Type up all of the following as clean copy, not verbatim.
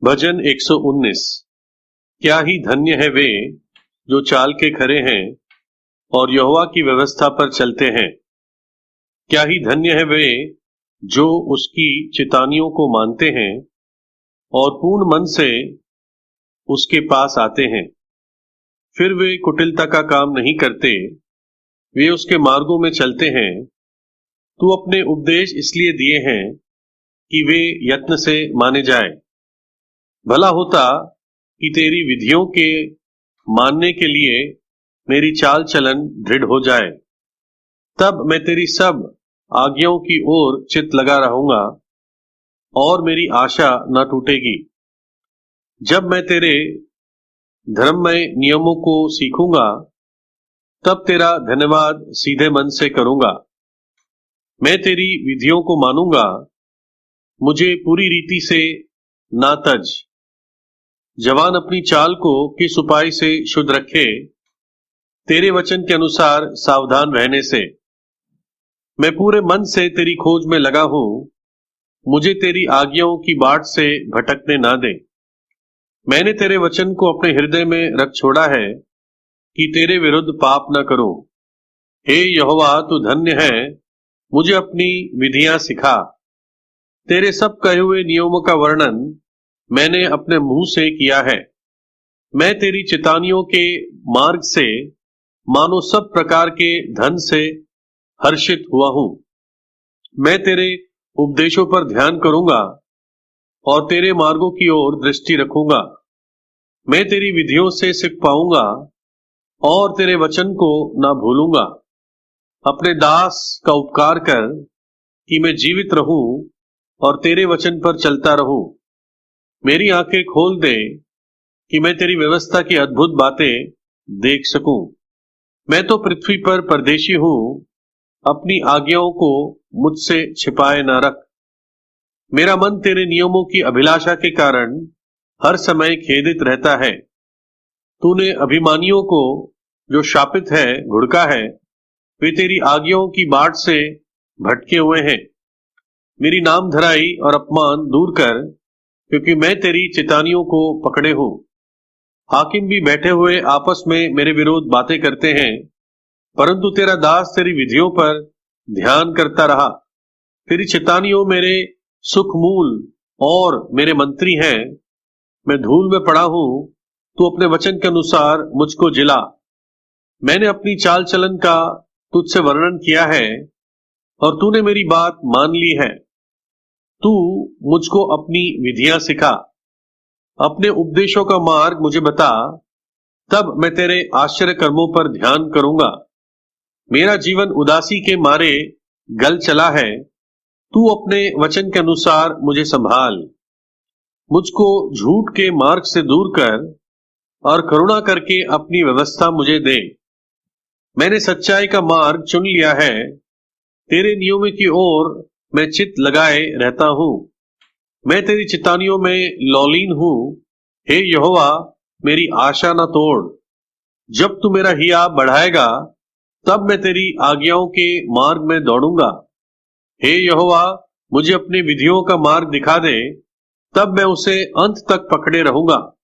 भजन 119। क्या ही धन्य है वे जो चाल के खरे हैं और यहोवा की व्यवस्था पर चलते हैं। क्या ही धन्य है वे जो उसकी चितानियों को मानते हैं और पूर्ण मन से उसके पास आते हैं। फिर वे कुटिलता का काम नहीं करते, वे उसके मार्गों में चलते हैं। तू अपने उपदेश इसलिए दिए हैं कि वे यत्न से माने जाए। भला होता कि तेरी विधियों के मानने के लिए मेरी चाल चलन दृढ़ हो जाए। तब मैं तेरी सब आज्ञाओं की ओर चित्त लगा रहूंगा और मेरी आशा न टूटेगी। जब मैं तेरे धर्ममय नियमों को सीखूंगा, तब तेरा धन्यवाद सीधे मन से करूंगा। मैं तेरी विधियों को मानूंगा, मुझे पूरी रीति से ना तज। जवान अपनी चाल को किस उपाय से शुद्ध रखे, तेरे वचन के अनुसार सावधान रहने से। मैं पूरे मन से तेरी खोज में लगा हूं, मुझे तेरी आज्ञाओं की बाट से भटकने ना दे। मैंने तेरे वचन को अपने हृदय में रख छोड़ा है कि तेरे विरुद्ध पाप न करूं। हे यहोवा, तू धन्य है, मुझे अपनी विधियां सिखा। तेरे सब कहे हुए नियमों का वर्णन मैंने अपने मुंह से किया है। मैं तेरी चितानियों के मार्ग से मानो सब प्रकार के धन से हर्षित हुआ हूं। मैं तेरे उपदेशों पर ध्यान करूंगा और तेरे मार्गों की ओर दृष्टि रखूंगा। मैं तेरी विधियों से सीख पाऊंगा और तेरे वचन को ना भूलूंगा। अपने दास का उपकार कर कि मैं जीवित रहूं और तेरे वचन पर चलता रहूं। मेरी आंखें खोल दे कि मैं तेरी व्यवस्था की अद्भुत बातें देख सकूं। मैं तो पृथ्वी पर परदेशी हूं, अपनी आज्ञाओं को मुझसे छिपाए ना रख। मेरा मन तेरे नियमों की अभिलाषा के कारण हर समय खेदित रहता है। तूने अभिमानियों को जो शापित है घुड़का है, वे तेरी आज्ञाओं की बाट से भटके हुए हैं। मेरी नाम धराई और अपमान दूर कर, क्योंकि मैं तेरी चितानियों को पकड़े हूं। हाकिम भी बैठे हुए आपस में मेरे विरोध बातें करते हैं, परंतु तेरा दास तेरी विधियों पर ध्यान करता रहा। तेरी चितानियों मेरे सुख मूल और मेरे मंत्री हैं। मैं धूल में पड़ा हूं, तू अपने वचन के अनुसार मुझको जिला। मैंने अपनी चाल चलन का तुझसे वर्णन किया है और तूने मेरी बात मान ली है। तू मुझको अपनी विधियां सिखा, अपने उपदेशों का मार्ग मुझे बता, तब मैं तेरे आश्चर्य कर्मों पर ध्यान करूंगा। मेरा जीवन उदासी के मारे गल चला है, तू अपने वचन के अनुसार मुझे संभाल। मुझको झूठ के मार्ग से दूर कर और करुणा करके अपनी व्यवस्था मुझे दे। मैंने सच्चाई का मार्ग चुन लिया है, तेरे नियमों की ओर मैं चित्त लगाए रहता हूं। मैं तेरी चितानियों में लौलीन हूं। हे यहोवा, मेरी आशा न तोड़। जब तू मेरा हिया बढ़ाएगा, तब मैं तेरी आज्ञाओं के मार्ग में दौड़ूंगा। हे यहोवा, मुझे अपनी विधियों का मार्ग दिखा दे, तब मैं उसे अंत तक पकड़े रहूंगा।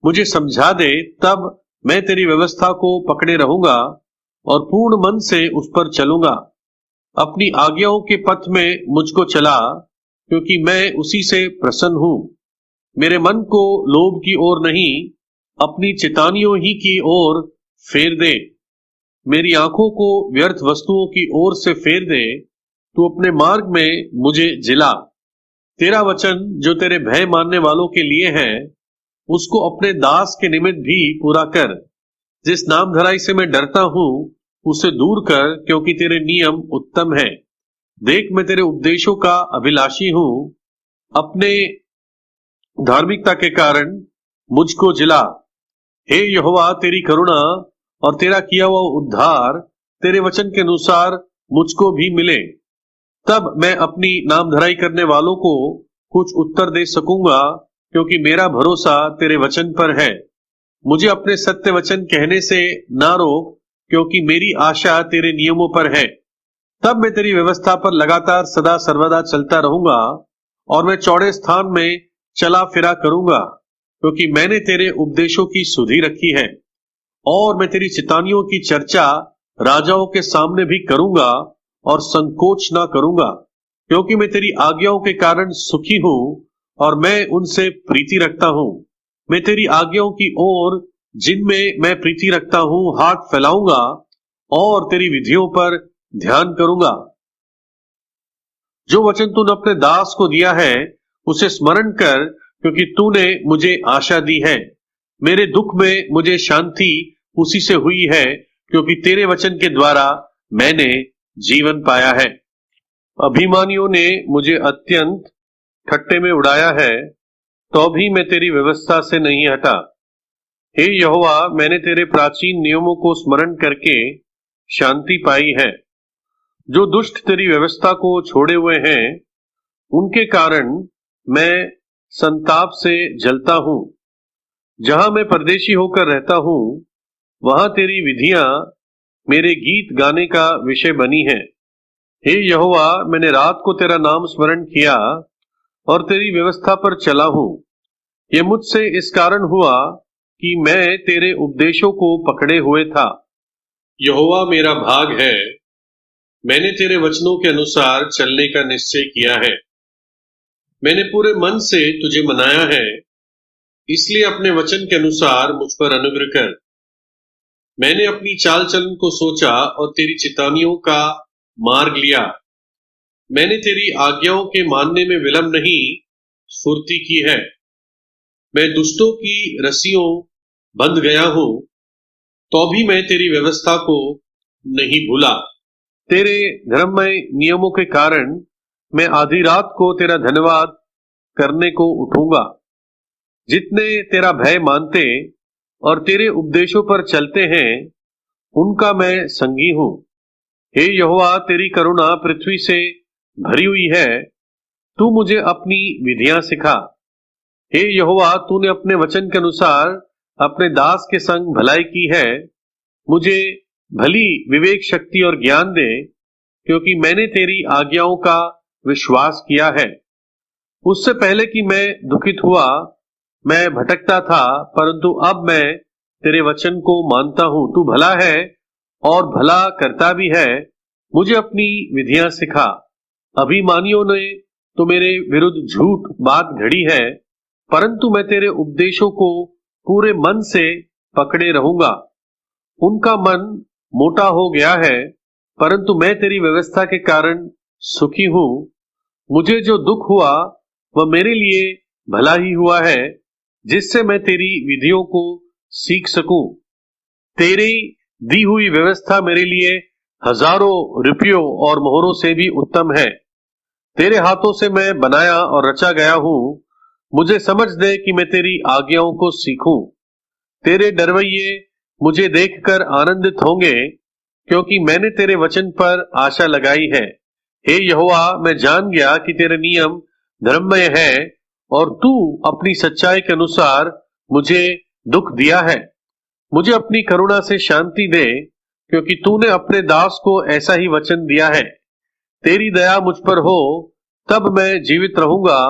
मुझे समझा दे, तब मैं तेरी व्यवस्था को पकड़े रहूंगा और पूर्ण मन से उस पर चलूंगा। अपनी आज्ञाओं के पथ में मुझको चला, क्योंकि मैं उसी से प्रसन्न हूं। मेरे मन को लोभ की ओर नहीं, अपनी चितानियों ही की ओर फेर दे। मेरी आंखों को व्यर्थ वस्तुओं की ओर से फेर दे। तू अपने मार्ग में मुझे जिला। तेरा वचन जो तेरे भय मानने वालों के लिए है, उसको अपने दास के निमित्त भी पूरा कर। जिस नाम धराई से मैं डरता हूं, उसे दूर कर, क्योंकि तेरे नियम उत्तम है। देख, मैं तेरे उपदेशों का अभिलाषी हूं। अपने धार्मिकता के कारण मुझको जिला। हे यहोवा, तेरी करुणा और तेरा किया हुआ उद्धार तेरे वचन के अनुसार मुझको भी मिले। तब मैं अपनी नाम धराई करने वालों को कुछ उत्तर दे सकूंगा, क्योंकि मेरा भरोसा तेरे वचन पर है। मुझे अपने सत्य वचन कहने से ना रोक, क्योंकि मेरी आशा तेरे नियमों पर है। तब मैं तेरी व्यवस्था पर लगातार सदा सर्वदा चलता रहूंगा और मैं चौड़े स्थान में चला फिरा करूंगा, क्योंकि मैंने तेरे उपदेशों की सुधि रखी है। और मैं तेरी चितानियों की चर्चा राजाओं के सामने भी करूंगा और संकोच ना करूंगा, क्योंकि मैं तेरी आज्ञाओं के कारण सुखी हूं और मैं उनसे प्रीति रखता हूं। मैं तेरी आज्ञाओं की ओर, जिनमें मैं प्रीति रखता हूं, हाथ फैलाऊंगा और तेरी विधियों पर ध्यान करूंगा। जो वचन तूने अपने दास को दिया है उसे स्मरण कर, क्योंकि तूने मुझे आशा दी है। मेरे दुख में मुझे शांति उसी से हुई है, क्योंकि तेरे वचन के द्वारा मैंने जीवन पाया है। अभिमानियों ने मुझे अत्यंत ठट्टे में उड़ाया है, तो भी मैं तेरी व्यवस्था से नहीं हटा। हे यहोवा, मैंने तेरे प्राचीन नियमों को स्मरण करके शांति पाई है। जो दुष्ट तेरी व्यवस्था को छोड़े हुए हैं, उनके कारण मैं संताप से जलता हूं। जहां मैं परदेशी होकर रहता हूं, वहां तेरी विधियां मेरे गीत गाने का विषय बनी है। हे यहोवा, मैंने रात को तेरा नाम स्मरण किया और तेरी व्यवस्था पर चला हूं। यह मुझसे इस कारण हुआ कि मैं तेरे उपदेशों को पकड़े हुए था। यहोवा मेरा भाग है, मैंने तेरे वचनों के अनुसार चलने का निश्चय किया है। मैंने पूरे मन से तुझे मनाया है, इसलिए अपने वचन के अनुसार मुझ पर अनुग्रह कर। मैंने अपनी चाल चलन को सोचा और तेरी चितानियों का मार्ग लिया। मैंने तेरी आज्ञाओं के मानने में विलंब नहीं, स्फूर्ति की है। मैं दुष्टों की रस्सियों बंध गया हूं, तो भी मैं तेरी व्यवस्था को नहीं भूला। तेरे धर्ममय नियमों के कारण मैं आधी रात को तेरा धन्यवाद करने को उठूंगा। जितने तेरा भय मानते और तेरे उपदेशों पर चलते हैं, उनका मैं संगी हूं। हे यहोवा, तेरी करुणा पृथ्वी से भरी हुई है, तू मुझे अपनी विधियां सिखा। हे यहोवा, तूने अपने वचन के अनुसार अपने दास के संग भलाई की है। मुझे भली विवेक शक्ति और ज्ञान दे, क्योंकि मैंने तेरी आज्ञाओं का विश्वास किया है। उससे पहले कि मैं दुखित हुआ, मैं भटकता था, परंतु अब मैं तेरे वचन को मानता हूं। तू भला है और भला करता भी है। मुझे अपनी विधियां सिखा। अभिमानियों ने तो मेरे विरुद्ध झूठ बात घड़ी है, परंतु मैं तेरे उपदेशों को पूरे मन से पकड़े रहूंगा। उनका मन मोटा हो गया है, परंतु मैं तेरी व्यवस्था के कारण सुखी हूं। मुझे जो दुख हुआ वह मेरे लिए भला ही हुआ है, जिससे मैं तेरी विधियों को सीख सकूं। तेरी दी हुई व्यवस्था मेरे लिए हजारों रुपयों और मोहरों से भी उत्तम है। तेरे हाथों से मैं बनाया और रचा गया हूं। मुझे समझ दे कि मैं तेरी आज्ञाओं को सीखूं। तेरे डरवैये मुझे देखकर आनंदित होंगे, क्योंकि मैंने तेरे वचन पर आशा लगाई है। हे यहोवा, मैं जान गया कि तेरे नियम धर्ममय है और तू अपनी सच्चाई के अनुसार मुझे दुख दिया है। मुझे अपनी करुणा से शांति दे, क्योंकि तूने अपने दास को ऐसा ही वचन दिया है। तेरी दया मुझ पर हो, तब मैं जीवित रहूंगा,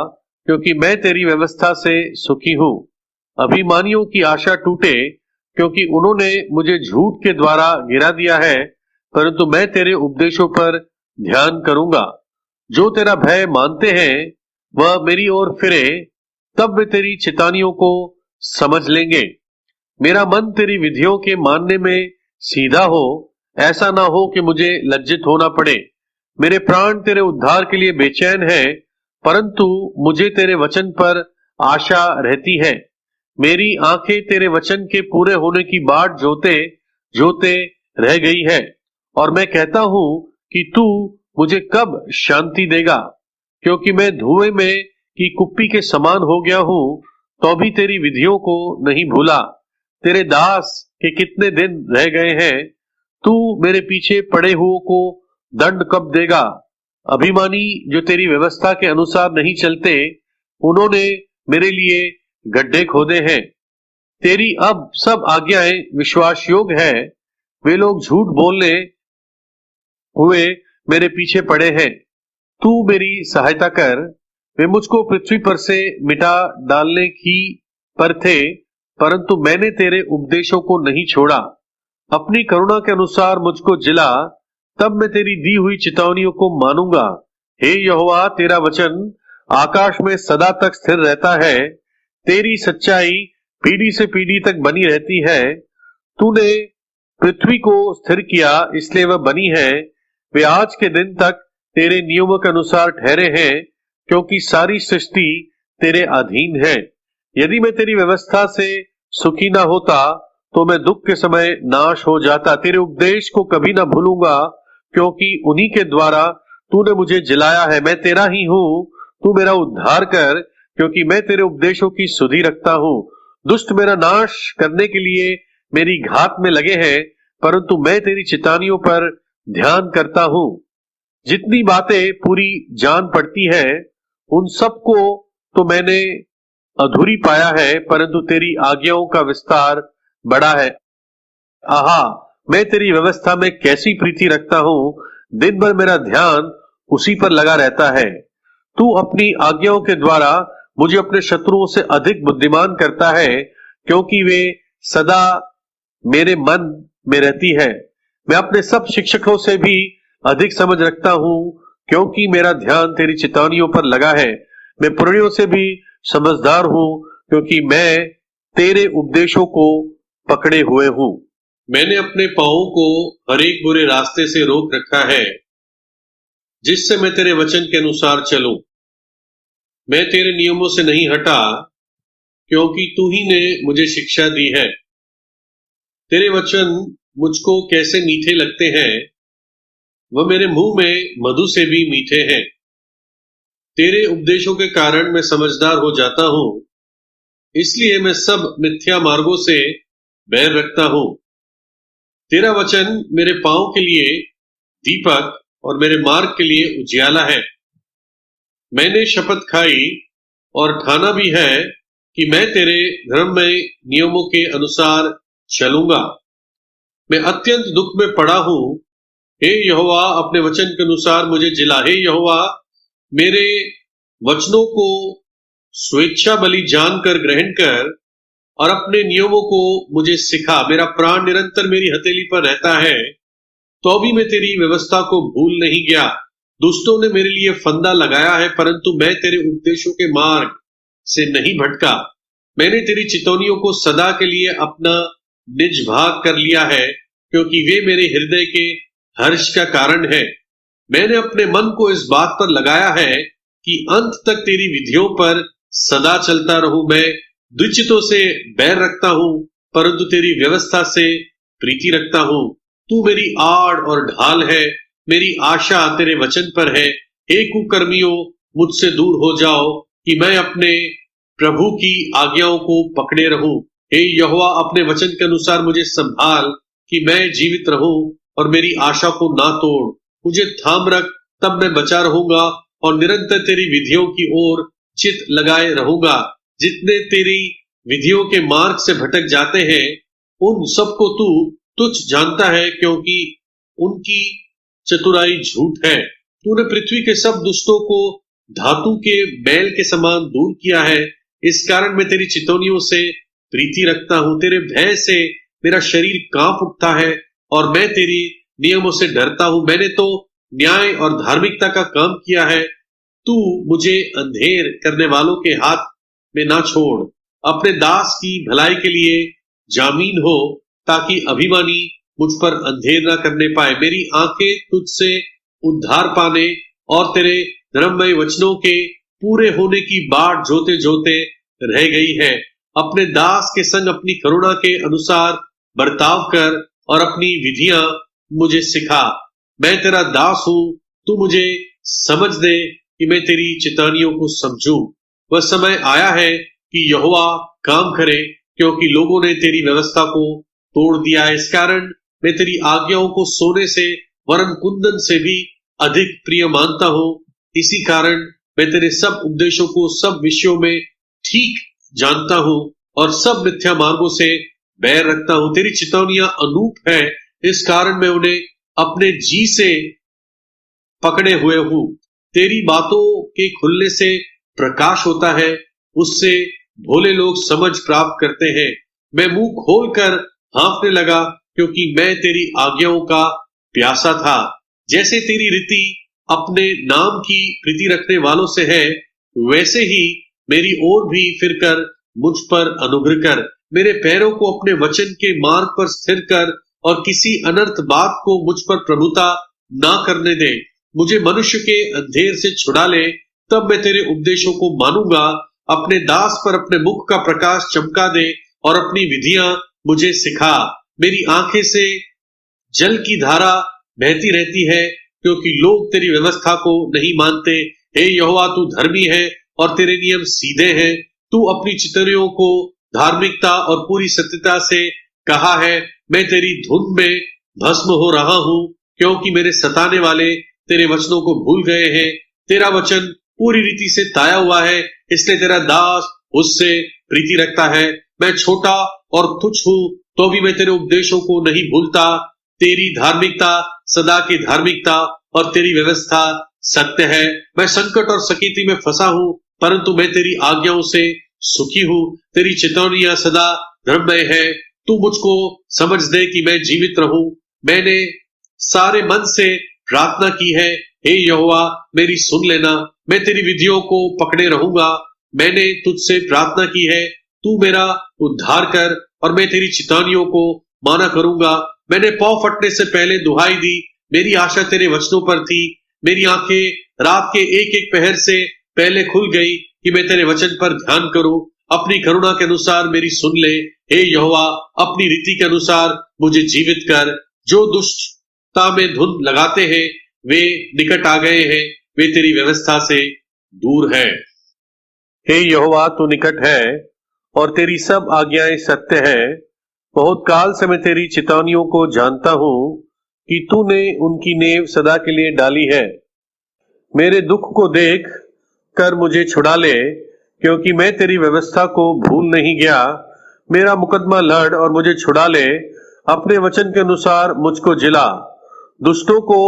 क्योंकि मैं तेरी व्यवस्था से सुखी हूं। अभिमानियों की आशा टूटे, क्योंकि उन्होंने मुझे झूठ के द्वारा गिरा दिया है, परंतु मैं तेरे उपदेशों पर ध्यान करूंगा। जो तेरा भय मानते हैं वह मेरी ओर फिरे, तब वे तेरी चितानियों को समझ लेंगे। मेरा मन तेरी विधियों के मानने में सीधा हो, ऐसा ना हो कि मुझे लज्जित होना पड़े। मेरे प्राण तेरे उद्धार के लिए बेचैन है, परंतु मुझे तेरे वचन पर आशा रहती है। मेरी आंखें तेरे वचन के पूरे होने की बाट जोते जोते रह गई है, और मैं कहता हूं कि तू मुझे कब शांति देगा, क्योंकि मैं धुएं में की कुप्पी के समान हो गया हूं, तो भी तेरी विधियों को नहीं भूला। तेरे दास के कितने दिन रह गए हैं, तू मेरे पीछे पड़े हुओं को दंड कब देगा। अभिमानी जो तेरी व्यवस्था के अनुसार नहीं चलते, उन्होंने मेरे लिए गड्ढे खोदे हैं। तेरी अब सब आज्ञाएं विश्वास योग्य है। वे लोग झूठ बोलने हुए मेरे पीछे पड़े हैं। तू मेरी सहायता कर, वे मुझको पृथ्वी पर से मिटा डालने की पर थे, परंतु मैंने तेरे उपदेशों को नहीं छोड़ा। अपनी करुणा के अनुसार मुझको जिला, तब मैं तेरी दी हुई चेतावनियों को मानूंगा। हे यहोवा, तेरा वचन आकाश में सदा तक स्थिर रहता है। तेरी सच्चाई पीढ़ी से पीढ़ी तक बनी रहती है। तूने पृथ्वी को स्थिर किया, इसलिए वह बनी है। वे आज के दिन तक तेरे नियमों के अनुसार ठहरे हैं, क्योंकि सारी सृष्टि तेरे अधीन है। यदि मैं तेरी व्यवस्था से सुखी ना होता, तो मैं दुख के समय नाश हो जाता। तेरे उपदेश को कभी ना भूलूंगा, क्योंकि उन्हीं के द्वारा तूने मुझे जिलाया है। मैं तेरा ही हूं, तू मेरा उद्धार कर, क्योंकि मैं तेरे उपदेशों की सुधि रखता हूं। दुष्ट मेरा नाश करने के लिए मेरी घात में लगे हैं, परंतु मैं तेरी चितानियों पर ध्यान करता हूं। जितनी बातें पूरी जान पड़ती है, उन सबको तो मैंने अधूरी पाया है, परंतु तेरी आज्ञाओं का विस्तार बड़ा है। आहा, मैं तेरी व्यवस्था में कैसी प्रीति रखता हूं। दिन भर मेरा ध्यान उसी पर लगा रहता है। तू अपनी आज्ञाओं के द्वारा मुझे अपने शत्रुओं से अधिक बुद्धिमान करता है, क्योंकि वे सदा मेरे मन में रहती है। मैं अपने सब शिक्षकों से भी अधिक समझ रखता हूं, क्योंकि मेरा ध्यान तेरी चेतावनियों पर लगा है। मैं पुरनियों से भी समझदार हूं, क्योंकि मैं तेरे उपदेशों को पकड़े हुए हूं। मैंने अपने पांवों को हर एक बुरे रास्ते से रोक रखा है, जिससे मैं तेरे वचन के अनुसार चलूं। मैं तेरे नियमों से नहीं हटा, क्योंकि तू ही ने मुझे शिक्षा दी है। तेरे वचन मुझको कैसे मीठे लगते हैं, वह मेरे मुंह में मधु से भी मीठे हैं। तेरे उपदेशों के कारण मैं समझदार हो जाता हूं, इसलिए मैं सब मिथ्या मार्गों से बैर रखता हूं। तेरा वचन मेरे पांव के लिए दीपक और मेरे मार्ग के लिए उजियाला है। मैंने शपथ खाई और ठाना भी है कि मैं तेरे धर्ममय नियमों के अनुसार चलूंगा। मैं अत्यंत दुख में पड़ा हूं। हे यहोवा, अपने वचन के अनुसार मुझे जिला। हे यहोवा, मेरे वचनों को स्वेच्छा बलि जानकर ग्रहण कर और अपने नियमों को मुझे सिखा। मेरा प्राण निरंतर मेरी हथेली पर रहता है, तो भी मैं तेरी व्यवस्था को भूल नहीं गया। दुष्टों ने मेरे लिए फंदा लगाया है, परंतु मैं तेरे उपदेशों के मार्ग से नहीं भटका। मैंने तेरी चितौनियों को सदा के लिए अपना निज भाग कर लिया है, क्योंकि वे मेरे हृदय के हर्ष का कारण है। मैंने अपने मन को इस बात पर लगाया है कि अंत तक तेरी विधियों पर सदा चलता रहूं। मैं दुष्टों से बैर रखता हूं, परंतु तेरी व्यवस्था से प्रीति रखता हूं। तू मेरी आड़ और ढाल है, मेरी आशा तेरे वचन पर है। हे कुकर्मियों, मुझसे दूर हो जाओ, कि मैं अपने प्रभु की आज्ञाओं को पकड़े रहूं। हे यहोवा, अपने वचन के अनुसार मुझे संभाल, कि मैं जीवित रहूं और मेरी आशा को ना तोड़। मुझे थाम रख, तब मैं बचा रहूंगा और निरंतर तेरी विधियों की ओर चित लगाए रहूंगा। जितने तेरी विधियों के मार्ग से भटक जाते हैं, उन सबको तू तुच्छ जानता है, क्योंकि उनकी चतुराई झूठ है। तूने पृथ्वी के सब दुष्टों को धातु के बैल के समान दूर किया है। इस कारण मैं तेरी चितौनियों से प्रीति रखता हूं। तेरे भय से मेरा शरीर कांप उठता है और मैं तेरी नियमों से डरता हूं। मैंने तो न्याय और धार्मिकता का काम किया है। तू मुझे अंधेर करने वालों के हाथ में ना छोड़। अपने दास की भलाई के लिए जामीन हो, ताकि अभिमानी मुझ पर अंधेर ना करने पाए। मेरी आंखें तुझसे उद्धार पाने और तेरे धर्ममय वचनों के पूरे होने की बाट जोते जोते रह गई है। अपने दास के संग अपनी करुणा के अनुसार बर्ताव कर और अपनी विधियां मुझे सिखा। मैं तेरा दास हूं, तू मुझे समझ दे कि मैं तेरी चितानियों को समझूं। वह समय आया है कि यहोवा काम करे, क्योंकि लोगों ने तेरी व्यवस्था को तोड़ दिया। इस कारण मैं तेरी आज्ञाओं को सोने से वरन कुंदन से भी अधिक प्रिय मानता हूं। इसी कारण मैं तेरे सब उपदेशों को सब विषयों में ठीक जानता हूं और सब मिथ्या मार्गों से बैर रखता हूं। तेरी चितौनियां अनूप है, इस कारण मैं उन्हें अपने जी से पकड़े हुए हूं। तेरी बातों के खुलने से प्रकाश होता है, उससे भोले लोग समझ प्राप्त करते हैं। मैं मुंह खोलकर हाँफने लगा क्योंकि मैं तेरी आज्ञाओं का प्यासा था। जैसे तेरी रीति अपने नाम की प्रीति रखने वालों से है, वैसे ही मेरी ओर भी फिरकर मुझ पर अनुग्रह कर। मेरे पैरों को अपने वचन के मार्ग पर स्थिर कर और किसी अनर्थ बात को मुझ पर प्रभुता ना करने दे। मुझे मनुष्य के अंधेर से छुड़ा ले, तब मैं तेरे उपदेशों को मानूंगा। अपने दास पर अपने मुख का प्रकाश चमका दे और अपनी विधियां मुझे सिखा। मेरी आंखें से जल की धारा बहती रहती है क्योंकि लोग तेरी व्यवस्था को नहीं मानते। हे यहोवा, तू धर्मी है और तेरे नियम सीधे हैं। तू अपनी चितौनियों को धार्मिकता और पूरी सत्यता से कहा है। मैं तेरी धुन में भस्म हो रहा हूँ क्योंकि मेरे सताने वाले तेरे वचनों को भूल गए हैं। तेरा वचन पूरी रीति से ताया हुआ है, इसलिए तेरा दास उससे प्रीति रखता है। मैं छोटा और तुच्छ हूँ तो भी मैं तेरे उपदेशों को नहीं भूलता। तेरी धार्मिकता सदा की धार्मिकता और तेरी व्यवस्था सत्य है। मैं संकट और सकीती में फंसा हूँ, परंतु मैं तेरी आज्ञाओं से सुखी हूँ। तेरी चेतावनियां सदा धर्ममय है। तू मुझको समझ दे कि मैं जीवित रहूं। मैंने सारे मन से प्रार्थना की है। हे यहोवा, मेरी सुन लेना। मैं तेरी विधियों को पकड़े रहूंगा। मैंने तुझसे प्रार्थना की है, तू मेरा उद्धार कर और मैं तेरी चितावनियों को माना करूंगा। मैंने पांव फटने से पहले दुहाई दी। मेरी आशा तेरे वचनों पर थी। मेरी आंखें रात के एक एक पहर से पहले खुल गई कि मैं तेरे वचन पर ध्यान करूं। अपनी करुणा के अनुसार मेरी सुन ले। हे यहोवा, अपनी रीति के अनुसार मुझे जीवित कर। जो दुष्टता में धुन लगाते हैं वे निकट आ गए हैं, वे तेरी व्यवस्था से दूर है। हे यहोवा, तू निकट है और तेरी सब आज्ञाएं सत्य है। बहुत काल से मैं तेरी चितावनियों को जानता हूं कि तूने उनकी नेव सदा के लिए डाली है। मेरे दुख को देख कर मुझे छुड़ा ले, क्योंकि मैं तेरी व्यवस्था को भूल नहीं गया। मेरा मुकदमा लड़ और मुझे छुड़ा ले। अपने वचन के अनुसार मुझको जिला। दुष्टों को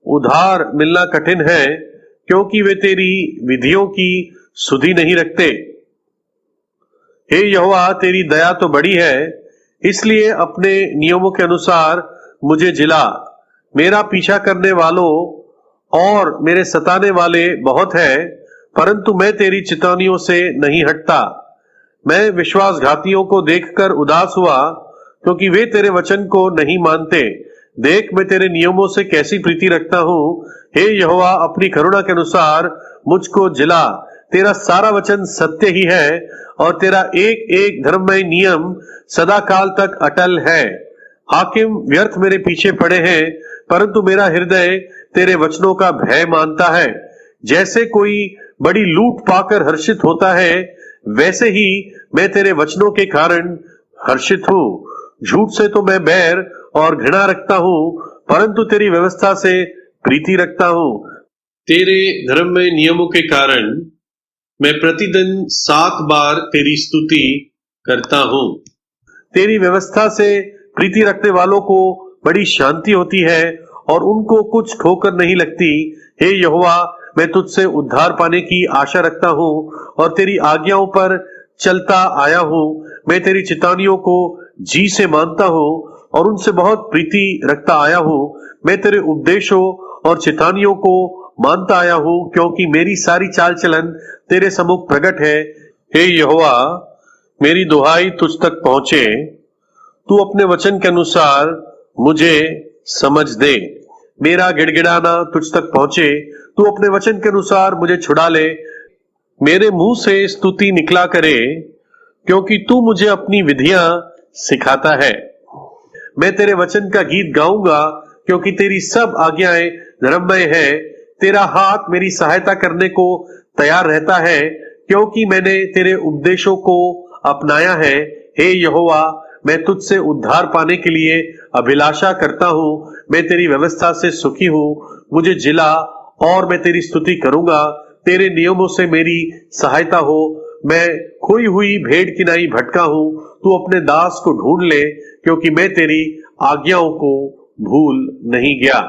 उधार मिलना कठिन है, क्योंकि वे तेरी विधियों की सुधि नहीं रखते। हे यहोवा, तेरी दया तो बड़ी है, इसलिए अपने नियमों के अनुसार मुझे जिला। मेरा पीछा करने वालों और मेरे सताने वाले बहुत है, परंतु मैं तेरी चितावनियों से नहीं हटता। मैं विश्वासघातियों को देखकर उदास हुआ, क्योंकि वे तेरे वचन को नहीं मानते। देख, मैं तेरे नियमों से कैसी प्रीति रखता हूँ। हे यहोवा, अपनी करुणा के अनुसार मुझको जिला। तेरा सारा वचन सत्य ही है और तेरा एक एक धर्ममय नियम सदा काल तक अटल है। हाकिम व्यर्थ मेरे पीछे पड़े हैं, परंतु मेरा हृदय तेरे वचनों का भय मानता है। जैसे कोई बड़ी लूट पाकर हर्षित होता है, वैसे ही मैं तेरे वचनों के कारण हर्षित हूँ। झूठ से तो मैं बैर और घृणा रखता हूँ, परंतु तेरी व्यवस्था से प्रीति रखता हूँ। तेरे धर्ममय नियमों के कारण मैं प्रतिदिन 7 बार तेरी स्तुति करता हूँ। तेरी व्यवस्था से प्रीति रखने वालों को बड़ी शांति होती है और उनको कुछ ठोकर नहीं लगती। हे यहोवा, मैं तुझसे उद्धार पाने की आशा रखता हूँ और तेरी आज्ञाओं पर चलता आया हूँ। मैं तेरी चितावनियों को जी से मानता हूँ और उनसे बहुत प्रीति रखता आया हूँ। मैं तेरे उपदेशों और चितावनियों को मानता आया हूँ, क्योंकि मेरी सारी चाल चलन तेरे सम्मुख प्रकट है। हे यहोवा, मेरी दुहाई तुझ तक पहुंचे। तू अपने वचन के अनुसार मुझे समझ दे। मेरा गिड़गिड़ाना तुझ तक पहुंचे। तू अपने वचन के अनुसार मुझे छुड़ा ले। मेरे मुंह से स्तुति निकला करे, क्योंकि तू मुझे अपनी विधियां सिखाता है। मैं तेरे वचन का गीत गाऊंगा, क्योंकि तेरी सब आज्ञाएं धर्ममय है। तेरा हाथ मेरी सहायता करने को तैयार रहता है, क्योंकि मैंने तेरे उपदेशों को अपनाया है। हे यहोवा, मैं तुझसे उद्धार पाने के लिए अभिलाषा करता हूँ। मैं तेरी व्यवस्था से सुखी हूँ। मुझे जिला और मैं तेरी स्तुति करूंगा। तेरे नियमों से मेरी सहायता हो। मैं खोई हुई भेड़ की नाई भटका हूँ। तू अपने दास को ढूंढ ले, क्योंकि मैं तेरी आज्ञाओं को भूल नहीं गया।